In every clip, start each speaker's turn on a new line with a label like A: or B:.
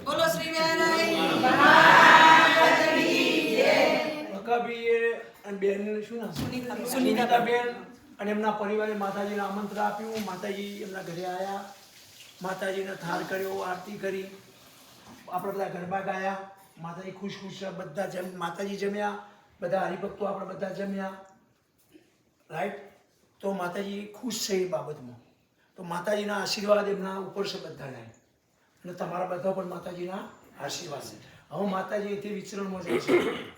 A: બોલો શ્રી વેરાઈ
B: બકાબીએ અને બેન શું નામ સુનિતા બેન અને એમના પરિવારે માતાજીને આમંત્રણ આપ્યું. માતાજી એમના ઘરે આવ્યા, માતાજીને થાર કર્યો, આરતી કરી, આપણે બધા ગરબા ગાયા. માતાજી ખુશ ખુશ બધા માતાજી જમ્યા, બધા હરિભક્તો આપણે બધા જમ્યા. રાઈટ. તો માતાજી ખુશ છે એ બાબતમાં. તો માતાજીના આશીર્વાદ એમના ઉપર છે બધાને, અને તમારા બધા પર માતાજીના આશીર્વાદ છે. હવે માતાજી એથી વિચરણમાં જાય છે,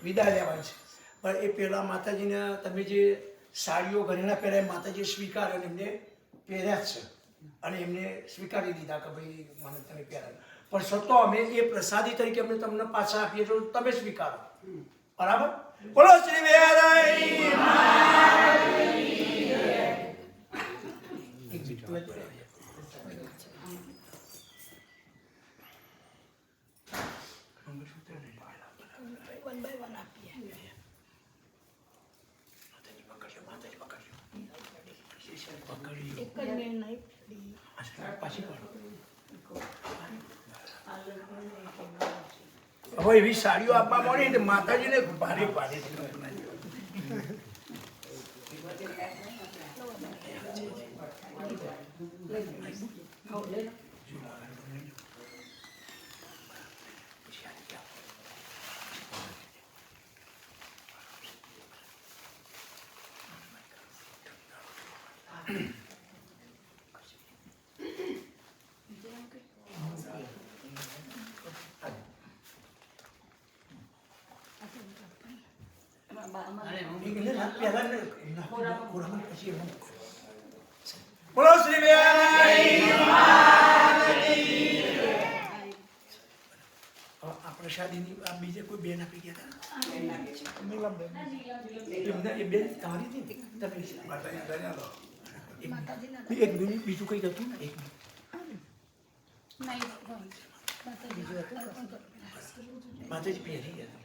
B: વિદાય લેવાય છે. પણ એ પહેલાં માતાજીને તમે જે સાડીઓ ઘરેણા પહેર્યા માતાજીએ સ્વીકાર અને એમને પહેર્યા જ છે, અને એમને સ્વીકારી દીધા કે ભાઈ મને તમે પહેર્યા. પણ સતો અમે એ પ્રસાદી તરીકે અમને તમને પાછા આપીએ તો તમે સ્વીકારો. બરાબર? બોલો શ્રી વેરાઈ. હવે એવી સાડીઓ આપવા મળે ને માતાજીને ભારે ભારે બોલો શ્રી વેરાઈ. આ પ્રસાદીની બીજે કોઈ બેન આપી ગયા હતા? એ બેન તમારી હતી. એક મિનિટ બીજું કઈ હતું ને? એક મિનિટ માતાજી પહેરી ગયા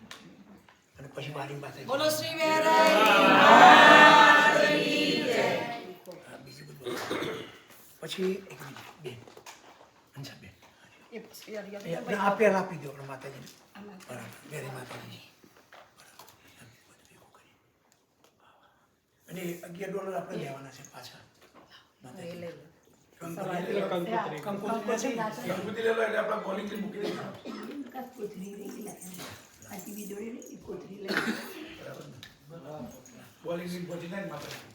B: અને પછી મારી માતાજી.
A: બોલો શ્રી વેરાઈ
B: પછી એક મિનિટ બેન અંજા બેન આ પહેલા આપી દો આપણે માતાજીને. બરાબર. મેરી માતાજી અને $11 આપણે લેવાના છે પાછા. કંકોત્રી લેલો એટલે આપણે બોલિંગ મૂકી દઈશું. બોલિંગ બોલી નહીં માતાજી.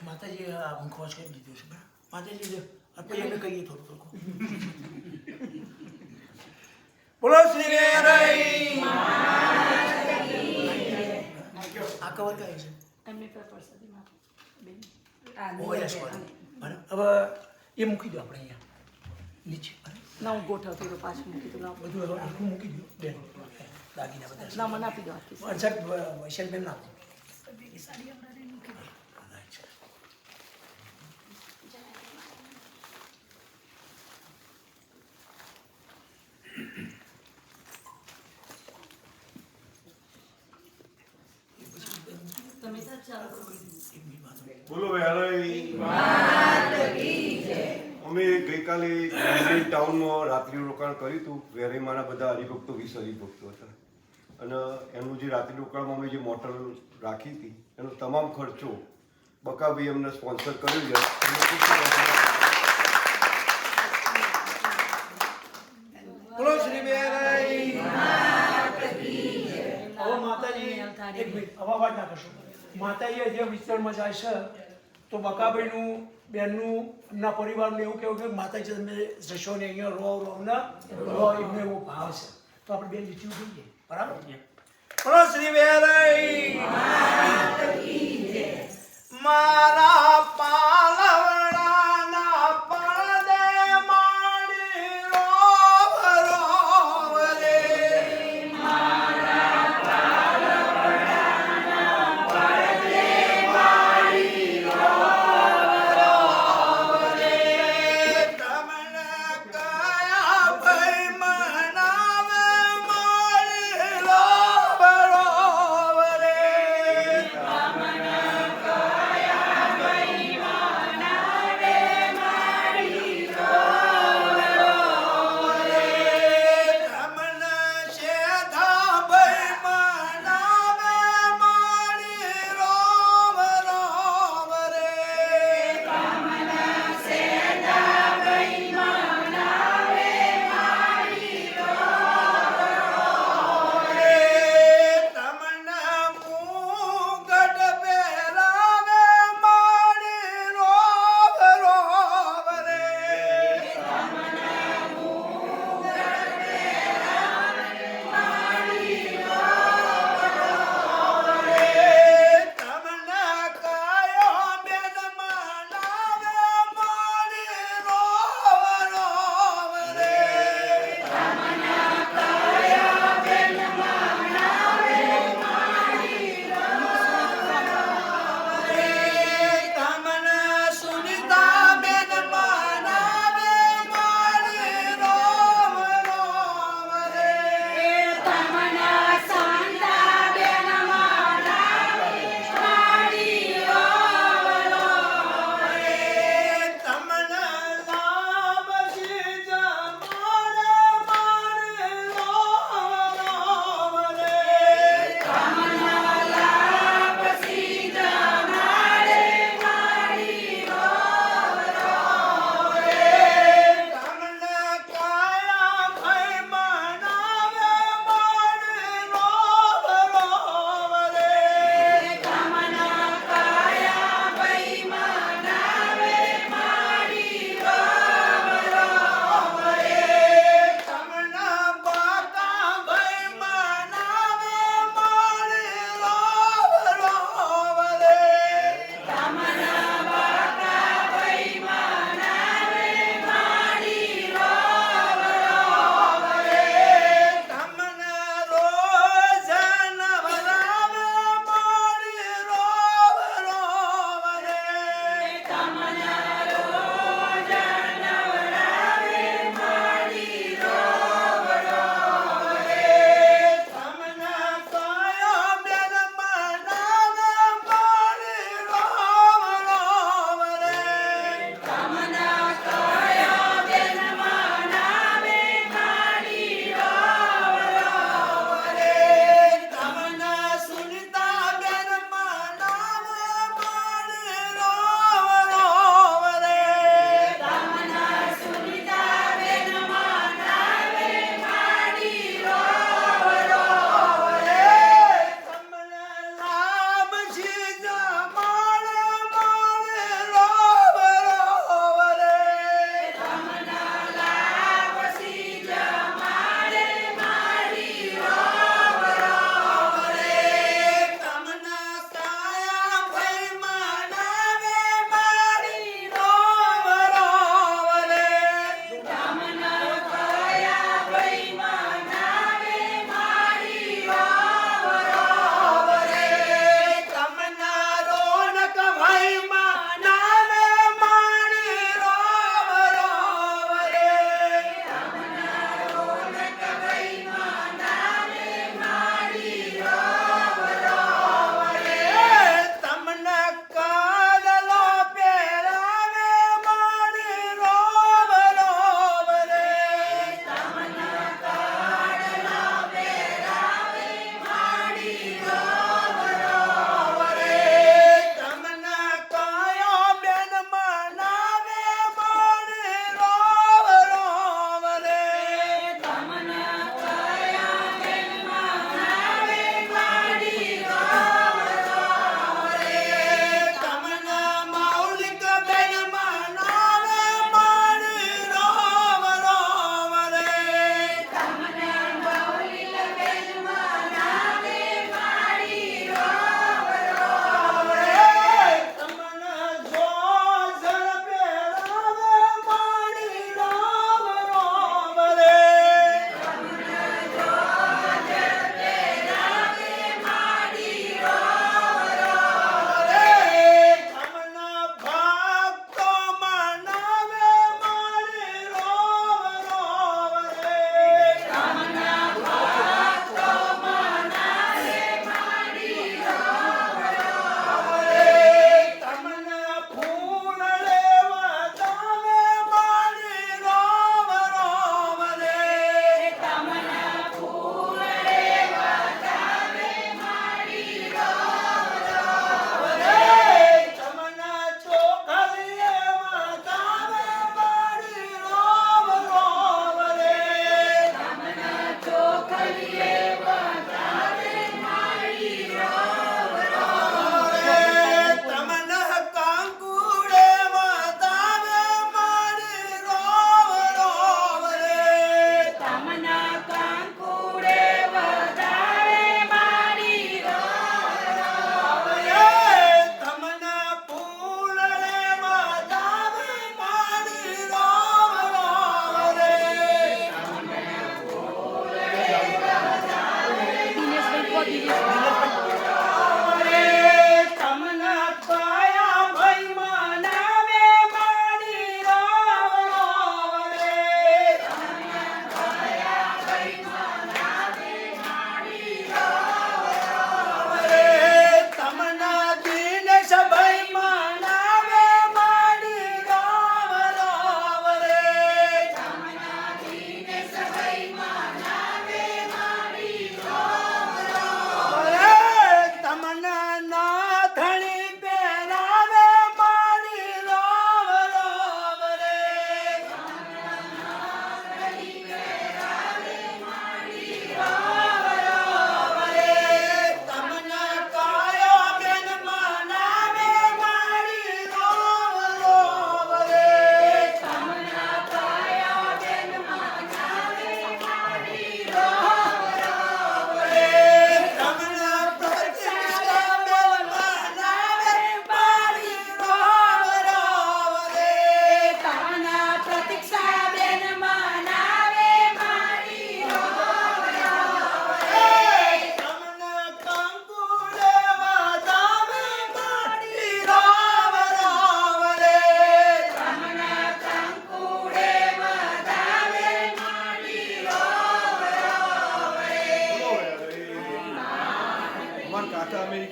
B: માતાજી આ ખોશ કરી દીધું છે. માતાજી આપણે એને કહીએ થોડું થોડું. બોલો શ્રી વેરાઈ. આ કવર કઈ છે? હવે એ મૂકી દો આપણે અહીંયા નીચે.
C: ના હું ગોઠવતી તો પાછું મૂકી દઉં.
B: બધું હવે આખું મૂકી દો બેન. દાગીના બધા
C: ના મને આપી દો.
B: વૈશાલબેન આપો.
D: બોલો વેરાઈ. અમે ગઈકાલે ટાઉનમાં રાત્રિ રોકાણ કર્યું હતું. વેરાઈમાંના બધા હરિભક્તો 20 હરિભક્તો હતા, અને એનું જે રાત્રિ રોકાણમાં અમે જે મોટર રાખી હતી એનો તમામ ખર્ચો બકાભાઈ અમને સ્પોન્સર કર્યું છે.
B: બોલો શ્રી વેરાઈ. હવે માતાજી એક મિનિટ અવાજ ના કરશો. માતાજી જે વિસ્તારમાં જાય છે તો બકાભાઈનું બેનનું એમના પરિવારનું એવું કહેવું કે માતાજી તમે જશો ને અહીંયા રહો ને રહો એમને એવો ભાવ છે તો આપણે બેન જીત્યું જોઈએ બરાબર બોલો શ્રી વેરાઈ મારા પાલવડાના પડદે માડી રોવ રોવ રે મારા પાલવડાના પડદે માડી રોવ રોવ રે તમને કયા ભઈ મનાવે માડી રોવ રોવ રે તમને કયા ભઈ મનાવે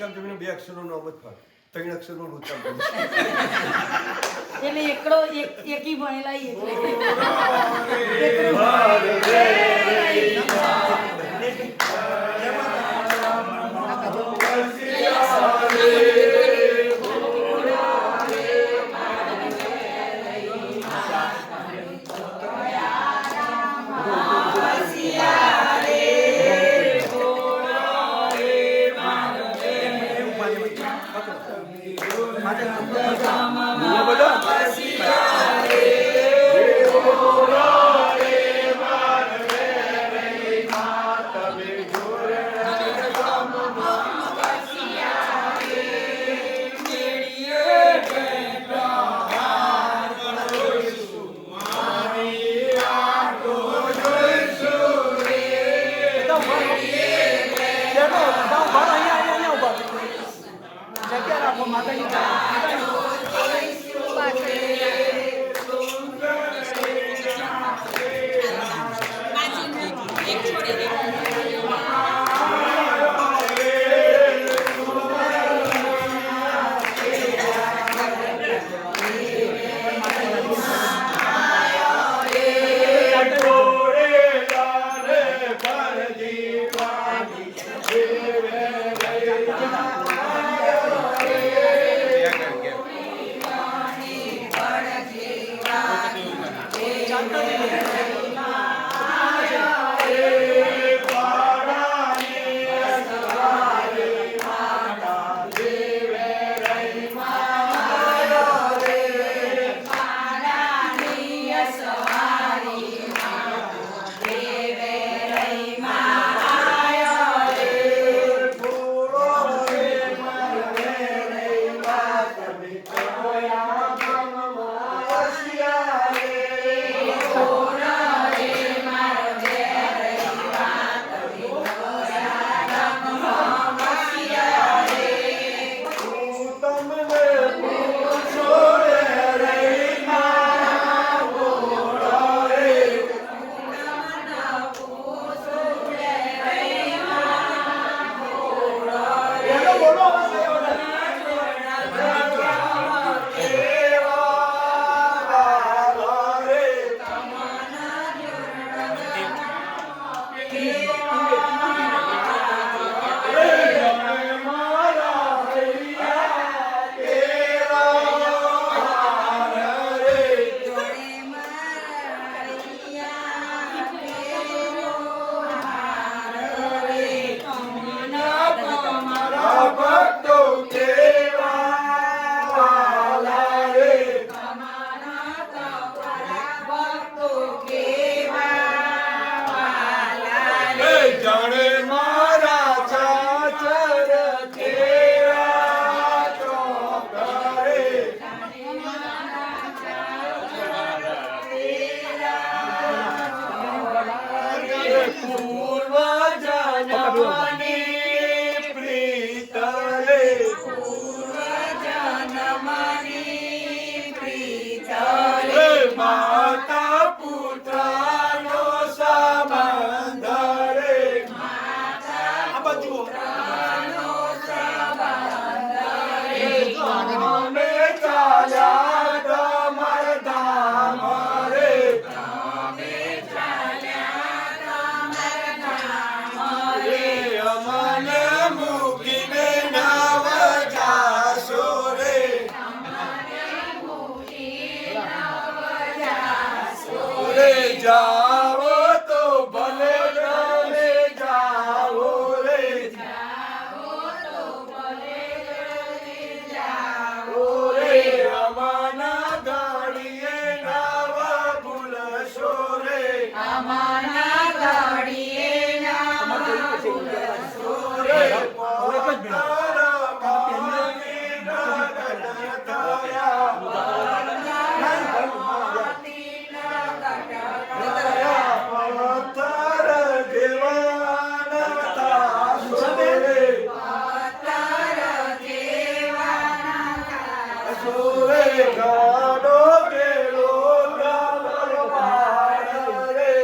D: કામ જમીને 2 અક્ષરનો નામ જ ફાવે, 3 અક્ષરનો લોચા પડે.
C: એટલે એકડો એકી ભણેલા ઈ એટલે
D: ગાડો ગેલો ગામર પાડ રે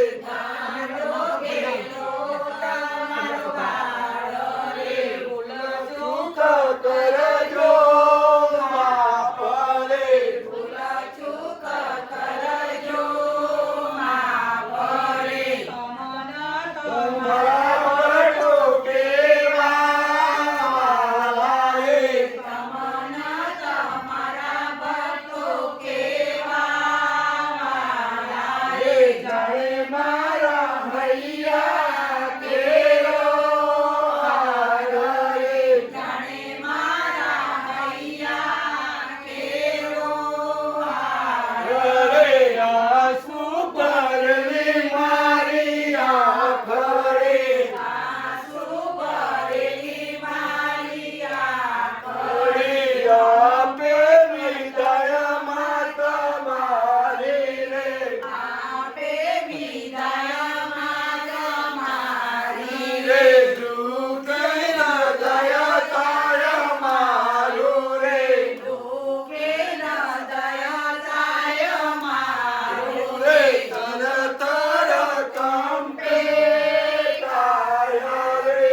B: જાણે મારા હૈયા કેરો હાર રે
A: જાણે મારા હૈયા કેરો હાર
B: રે આંસુ ભરેલી મારી આંખ રે
A: આંસુ ભરેલી મારી આંખ
B: આપે વિદાય માતા મારી રે
A: આપે વિદાય માતા મારી
B: રે દુઃખ ના દયા તારા મારું રે
A: દુઃખે ન દયા થાય મારું
B: રે તન તારા કંપે તાયા રે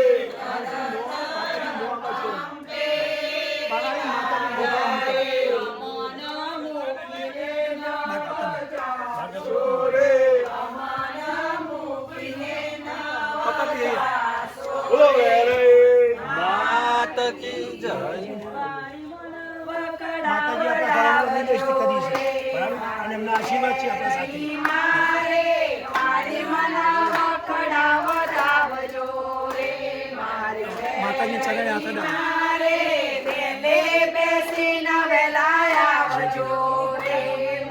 B: બોલો વેરે માત કી જય માતાજી આપણા ઘરે નિર્દેશ કરી છે બરાબર અને એમના આશીર્વાદ છે આપણા સાથે
A: મારે મારી મના વખડાવડાવજો રે મારે
B: માતાજી ચરણે હાથ અડાવો.
A: મારે વેલે બેસીને વેલા આવજો રે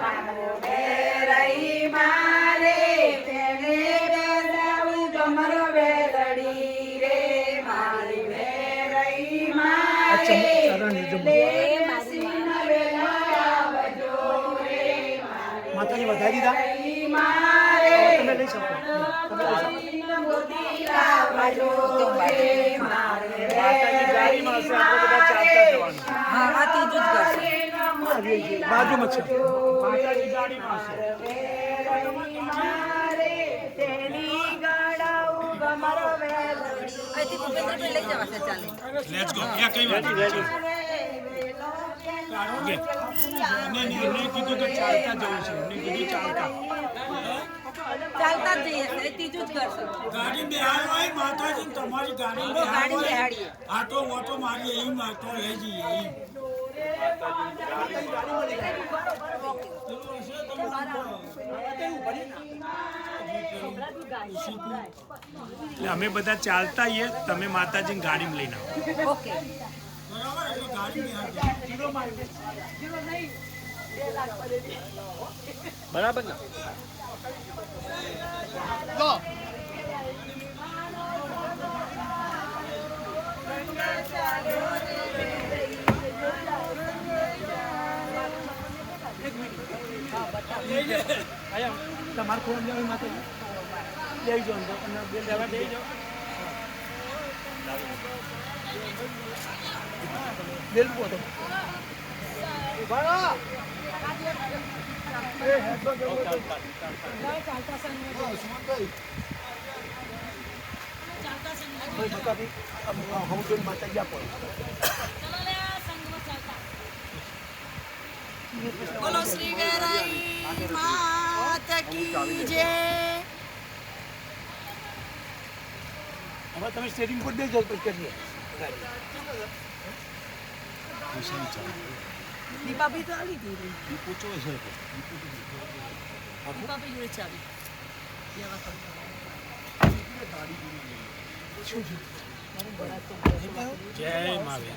A: મારો વેરઈ મારે વેલે બેસાવું ગમર વેલડી રે મારી વેરઈ મારે
B: ચરણ લીધું.
A: બેસીને વેલા આવજો રે
B: માતાજી વધારી દીધા
A: મારી મારે
B: તમે લઈ શકો તમે લઈ શકો
A: લાવજો રે મારે
B: માતાજી ગાડીમાં હશે આપણે બધા ચાલતા જવાનું
C: હા આ ત્રીજું જ કરશે
B: બાજુમાં છે માતાજી ગાડીમાં હશે
C: અહીંથી ભૂપેન્દ્રભાઈ લઈ જવાશે ચાલે
E: લેટ્સ ગો યા કઈ વાત રેડી ઓકે ને કીધું કે ચાલતા જવું છે ને કીધું ચાલતા
C: ચાલતા જ જઈએ છે ત્રીજું જ કરશે
E: ગાડી બેહાર હોય માતાજી તમારી ગાડી
C: તો ગાડી બેહાડીએ
E: આટો ઓટો મારી એમ આટો લઈ જઈએ એમ એટલે અમે બધા ચાલતા આવીએ તમે માતાજીની ગાડીમાં લઈને આવો
C: ઓકે
E: બરાબર એટલે ગાડી
B: બરાબર ને તમારે કોણ લેવા માતાજી લઈ જાઓ અંદર અને બેન લેવા લઈ જાઓ બેન પોતો ઉભા એ હેડો માતાજી આપો
A: બોલો શ્રી વેરાઈ માત કી જય
B: હવે તમે સ્ટેડિયમ પર બેસજો પછી કરીએ
C: દીપાભાઈ તો આવી હતી દીપાભાઈ જોડે ચાવી
B: શું છે
E: જય મહાવીર